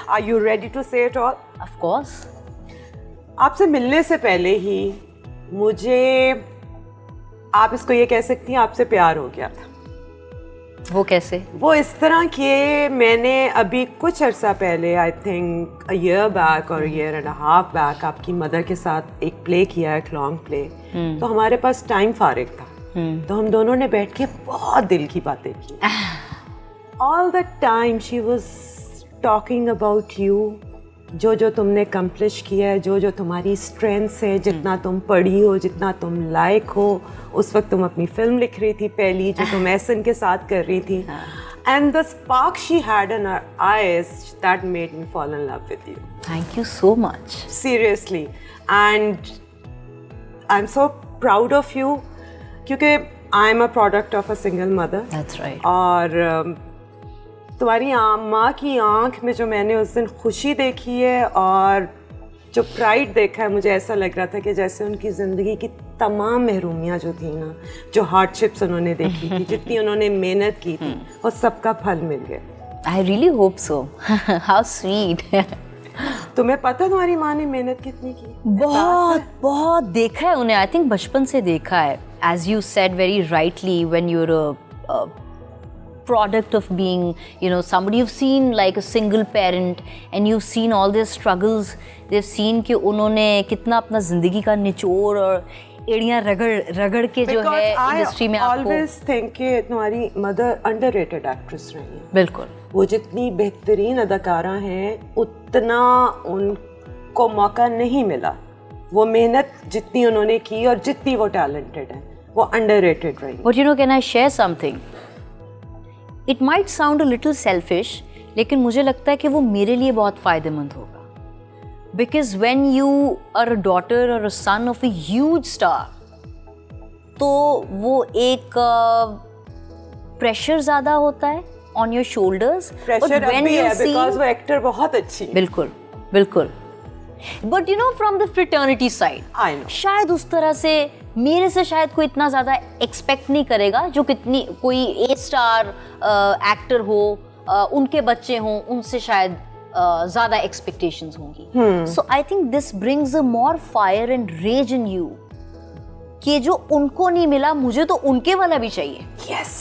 Are you ready to say it all? Of course. आपसे मिलने से पहले ही मुझे, आप इसको ये कह सकती हैं, आपसे प्यार हो गया था। वो कैसे? वो इस तरह के, मैंने अभी कुछ अर्सा पहले, I think a year back और ईयर एंड हाफ बैक, आपकी मदर के साथ एक प्ले किया है, लॉन्ग प्ले। तो हमारे पास टाइम फारिग था, तो हम दोनों ने बैठ के बहुत दिल की बातें की। All the time she was talking about you, जो जो तुमने अकम्प्लिश किया है, जो जो तुम्हारी स्ट्रेंथ्स है, जितना तुम पढ़ी हो, जितना तुम लायक हो। उस वक्त तुम अपनी फिल्म लिख रही थी पहली, जो तुम एहसन के साथ कर रही थी। And the spark she had in her eyes that made me fall in love with you. Thank you so much. Seriously, and I am so proud of you, क्योंकि I am a product of a single mother. That's right. और तुम्हारी माँ की आंख में जो मैंने उस दिन खुशी देखी है और जो प्राइड देखा है, मुझे ऐसा लग रहा था कि जैसे उनकी ज़िंदगी की तमाम महरूमियाँ जो थी ना, जो हार्डशिप्स उन्होंने देखी थी, जितनी उन्होंने मेहनत की थी, और सबका फल मिल गया। I really hope so. How sweet. तुम्हें पता तुम्हारी माँ ने मेहनत कितनी की? बहुत बहुत देखा है उन्हें, आई थिंक बचपन से देखा है। As you said very rightly, when you are product of being, you know, somebody you've seen like a single parent and you've seen all their struggles, they've seen कि उन्होंने कितना अपना जिंदगी का निचोड़ और एड़ियाँ रगड़ के जो है इंडस्ट्री में आपको। Always think कि तुम्हारी मदर underrated actress रही है। बिल्कुल। वो जितनी बेहतरीन अदाकारा हैं, उतना उनको मौका नहीं मिला। वो मेहनत जितनी उन्होंने की और जितनी वो टैलेंटेड है, वो underrated रही। But you know, can I share something? It might sound a little selfish, लेकिन मुझे लगता है कि वो मेरे लिए बहुत फ़ायदेमंद होगा। Because when you are a daughter or a son of a huge star, तो वो एक प्रेशर ज़्यादा होता है on your shoulders. प्रेशर अब भी है, because वो एक्टर बहुत अच्छी है। बिल्कुल बिल्कुल। But you know, from the fraternity side, I know. शायद उस तरह से मेरे से शायद कोई इतना ज़्यादा एक्सपेक्ट नहीं करेगा, जो कितनी कोई ए स्टार एक्टर हो, उनके बच्चे हों, उनसे शायद ज़्यादा एक्सपेक्टेशंस होंगी। So I think this brings a more fire and rage in you, कि जो उनको नहीं मिला, मुझे तो उनके वाला भी चाहिए। Yes.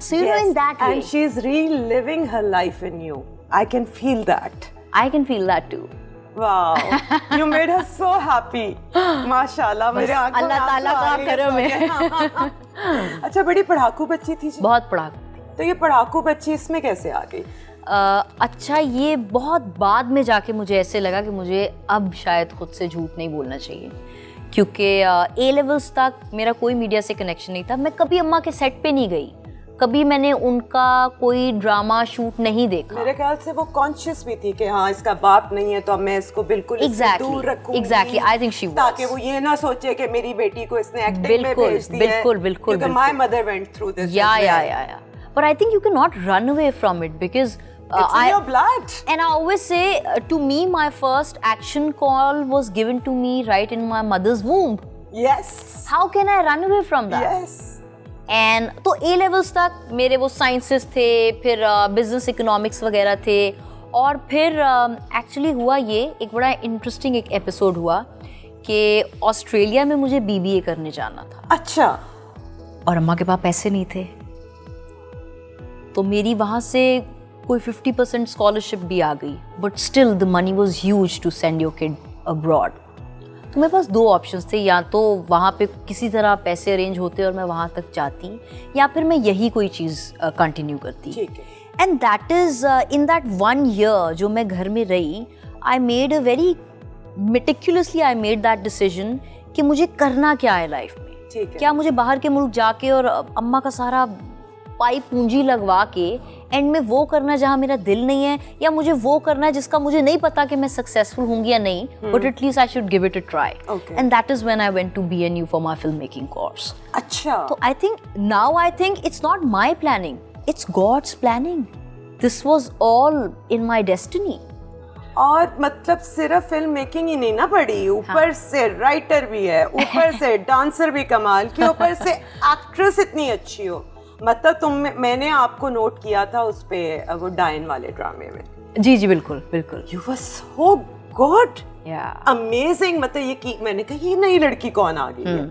So you know, in that way. And she's reliving her life in you. I can feel that. I can feel that too. Wow, you made her so happy. माशाल्लाह, मेरे आंखों में अल्लाह ताला का करम है। अच्छा, बड़ी पढ़ाकू बच्ची थी जी? बहुत पढ़ाकू। तो ये पढ़ाकू बच्ची इसमें कैसे आ गई? अच्छा, ये बहुत बाद में जाके मुझे ऐसे लगा कि मुझे अब शायद खुद से झूठ नहीं बोलना चाहिए, क्योंकि ए लेवल्स तक मेरा कोई मीडिया से कनेक्शन नहीं था। मैं कभी अम्मा के सेट पे नहीं गई, कभी मैंने उनका कोई ड्रामा शूट नहीं देखा। मेरे ख्याल से वो कॉन्शियस भी थी कि हाँ, इसका बाप नहीं है तो अब मैं इसको बिल्कुल दूर रखूंगी। Exactly, I think she was, ताकि वो ये ना सोचे कि मेरी बेटी को इसने एक्टिंग में भेज दिया है। बिल्कुल बिल्कुल। क्योंकि my mother went through this. या but I think you can not run away from it, because it's in your blood. And I always say, to me, my first action call was given to me right in my mother's womb. Yes. How can I run away from that? Yes. And तो A levels तक मेरे वो sciences थे, फिर business economics वगैरह थे, और फिर एक्चुअली हुआ ये एक बड़ा इंटरेस्टिंग एक एपिसोड हुआ कि ऑस्ट्रेलिया में मुझे BBA करने जाना था। अच्छा। और अम्मा के पास पैसे नहीं थे, तो मेरी वहाँ से कोई 50% स्कॉलरशिप भी आ गई, but still the money was huge to send your kid abroad. तो मेरे पास दो ऑप्शंस थे, या तो वहाँ पे किसी तरह पैसे अरेंज होते और मैं वहाँ तक जाती, या फिर मैं यही कोई चीज़ कंटिन्यू करती। And that is in that 1 year जो मैं घर में रही, I made a very meticulously I made that decision कि मुझे करना क्या है लाइफ में। क्या मुझे बाहर के मुल्क जाके और अम्मा का सारा पाई पूंजी लगवा के एंड में वो करना जहाँ मेरा दिल नहीं है, या मुझे वो करना है जिसका मुझे नहीं पता कि मैं सक्सेसफुल होंगी या नहीं, but at least I should give it a try. And that is when I went to BNU for my film making course. अच्छा। तो I think it's not my planning, it's God's planning. This was all in my destiny. और मतलब सिर्फ film making ही नहीं ना पड़ी, ऊपर से राइटर भी है, ऊपर से डांसर भी कमाल की, ऊपर से एक्ट्रेस इतनी अच्छी हो। मतलब मैंने आपको नोट किया था उस पे वो डायन वाले ड्रामे में, जी जी बिल्कुल बिल्कुल. You were so good. Yeah. Amazing. मतलब ये कि मैंने कहा ये नई लड़की कौन आ गई है.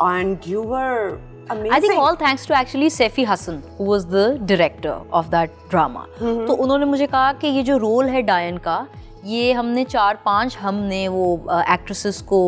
And you were amazing. I think all thanks to actually Saifi Hassan, who was the director of that drama. तो उन्होंने मुझे कहा कि ये जो रोल है डायन का, ये हमने 4-5 हमने वो एक्ट्रेसेस को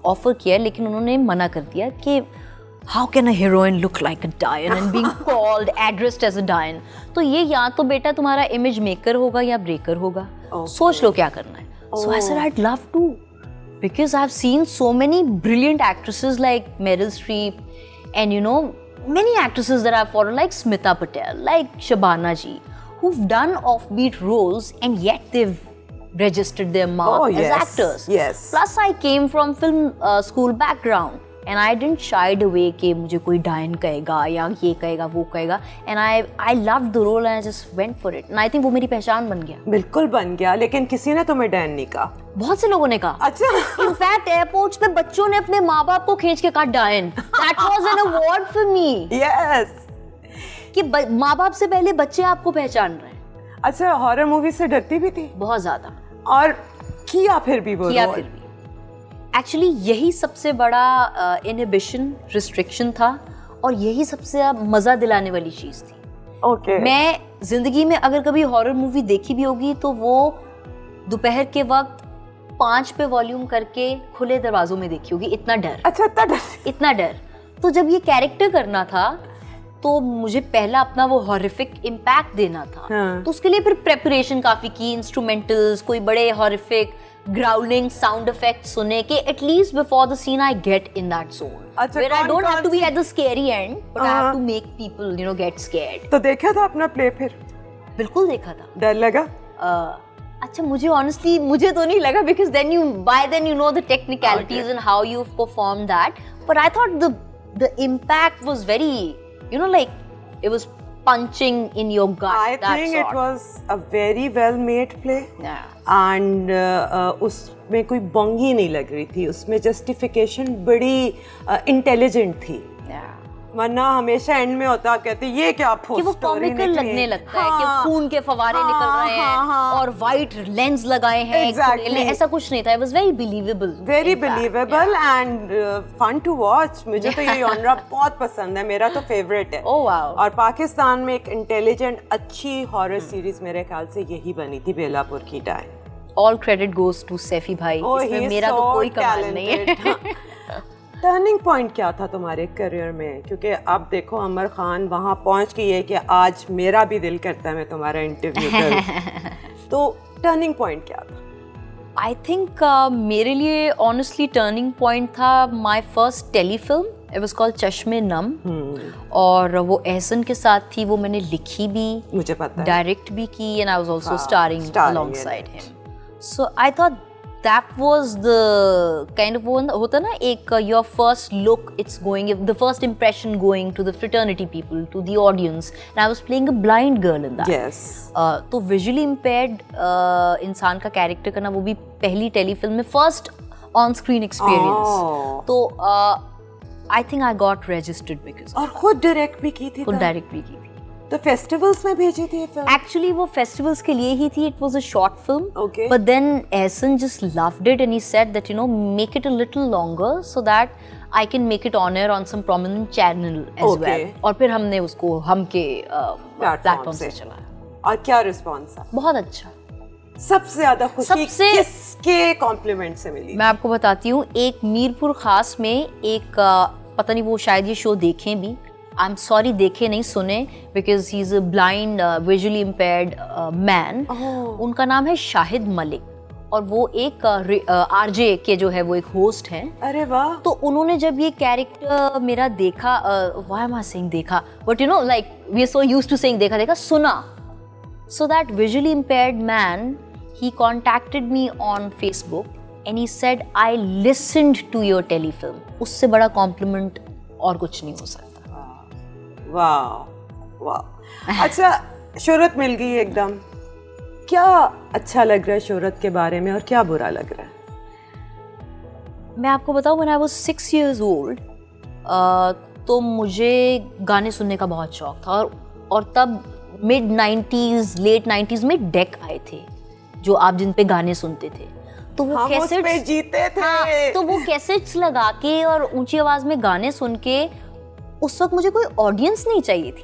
ऑफर किया, लेकिन उन्होंने मना कर दिया कि how can a heroine look like a Dian and being called, addressed as a Dian? तो ये या तो बेटा तुम्हारा इमेज मेकर होगा या ब्रेकर होगा. सोच लो क्या करना है. So I said I'd love to, because I've seen so many brilliant actresses like Meryl Streep and many actresses that I've followed like Smita Patel, like Shabana ji, who've done offbeat roles and yet they've registered their mark as actors. Yes. Plus I came from film school background. And I didn't shied away कि मुझे कोई डायन कहेगा या ये कहेगा वो कहेगा, and I loved the role and I just went for it, and I think वो मेरी पहचान बन गया. बिल्कुल बन गया, लेकिन किसी ने तुम्हें डायन नहीं कहा. बहुत से लोगों ने कहा. अच्छा. इनफैक्ट एयरपोर्ट्स पे बच्चों ने अपने माँ बाप को खींच के कहा डायन. That was an award for me. Yes. कि माँ बाप से पहले बच्चे आपको पहचान रहे हैं. अच्छा, हॉरर मूवी से डरती भी थी? बहुत ज्यादा. और किया फिर भी वो किया रोल? फिर भी. एक्चुअली यही सबसे बड़ा इनहिबिशन रिस्ट्रिक्शन था, और यही सबसे मज़ा दिलाने वाली चीज़ थी. Okay. मैं ज़िंदगी में अगर कभी हॉरर मूवी देखी भी होगी तो वो दोपहर के वक्त 5 पे वॉल्यूम करके खुले दरवाजों में देखी होगी. इतना डर. अच्छा, इतना डर. तो जब ये कैरेक्टर करना था तो मुझे पहला अपना वो हॉरिफिक इम्पैक्ट देना था. हाँ. तो उसके लिए फिर प्रेपरेशन काफ़ी की, इंस्ट्रूमेंटल्स, कोई बड़े हॉरिफिक growling sound effects सुने कि at least before the scene I get in that zone. अच्छा, where I don't have to be at the scary end, but I have to make people get scared. तो देखा था अपना play फिर? बिल्कुल देखा था. डर लगा? अच्छा, मुझे honestly मुझे तो नहीं लगा, because by then you know the technicalities and how you've performed that. But I thought the impact was very, like it was punching in your gut. I think it was a very well made play. Yeah. And उसमें कोई बोंगी नहीं लग रही थी, उसमें justification बड़ी intelligent थी. वरना हमेशा एंड में होता, कहते ये क्या कि वो कॉमिकल लगने लगता है कि खून के फवारे निकल रहे हैं और वाइट लेंस लगाए हैं. Exactly. ऐसा कुछ नहीं था. It was very believable. Very believable and fun to watch. मुझे तो ये जॉनरा बहुत पसंद है, मेरा तो फेवरेट है. Oh wow. और पाकिस्तान में एक इंटेलिजेंट अच्छी हॉरर सीरीज मेरे ख्याल से यही बनी थी, बेलापुर की डायन. All credit goes to Saifi भाई. इसमें मेरा तो कोई कमाल नहीं है. टर्निंग पॉइंट क्या था तुम्हारे करियर में? क्योंकि अब देखो अमर खान वहाँ पहुँच गई है कि आज मेरा भी दिल करता है मैं तुम्हारा इंटरव्यू करूँ. तो टर्निंग पॉइंट क्या था? आई थिंक मेरे लिए ऑनेस्टली टर्निंग पॉइंट था my first telefilm. It was called चश्मे नम. और वो एहसन के साथ थी. वो मैंने लिखी भी, मुझे पता है, डायरेक्ट भी की, and I was also starring alongside him. So I thought that was the kind of one होता ना एक your first look, it's going, the first impression going to the fraternity people, to the audience, and I was playing a blind girl in that. Yes. तो visually impaired इंसान का character करना, वो भी पहली टेलीफिल्म में, फर्स्ट ऑन स्क्रीन एक्सपीरियंस. तो I think I got registered because और खुद डायरेक्ट भी की थी. खुद डायरेक्ट भी की थी. तो फेस्टिवल्स में भेजी थी फिल्म? एक्चुअली वो फेस्टिवल्स के लिए ही थी. It was a short film. Okay. But then Ehsan just loved it and he said that make it a little longer so that I can make it on air on some prominent channel as well. और फिर हमने उसको हम के platform से चलाया. और क्या रिस्पॉन्स था? बहुत अच्छा. सबसे ज्यादा खुशी किसके कॉम्प्लीमेंट से मिली? मैं आपको बताती हूँ. एक मीरपुर खास में एक पता नहीं वो शायद ये शो देखें भी, आई एम सॉरी देखे नहीं, सुने, because he is a blind visually impaired man. उनका नाम है शाहिद मलिक, और वो एक आरजे के जो है वो एक होस्ट हैं. अरे वाह. तो उन्होंने जब ये कैरेक्टर मेरा देखा, व्हाई एम आई सेइंग देखा, but like we are so used to saying देखा, सुना. So that visually impaired man, he contacted me on Facebook and he said I listened to your telefilm. उससे बड़ा complement और कुछ नहीं हो सकता. वाह वाह. अच्छा, शोहरत मिल गई एकदम. क्या अच्छा लग रहा है शोहरत के बारे में और क्या बुरा लग रहा है? मैं आपको बताऊं, when I was 6 years old, तो मुझे गाने सुनने का बहुत शौक था, और तब मिड 90s लेट 90s में डेक आए थे जो आप जिन पे गाने सुनते थे, तो वो हम उस पे जीते थे। हाँ, तो वो कैसेट्स लगा के और ऊंची आवाज में गाने सुन के, उस वक्त मुझे कोई ऑडियंस नहीं चाहिए थी,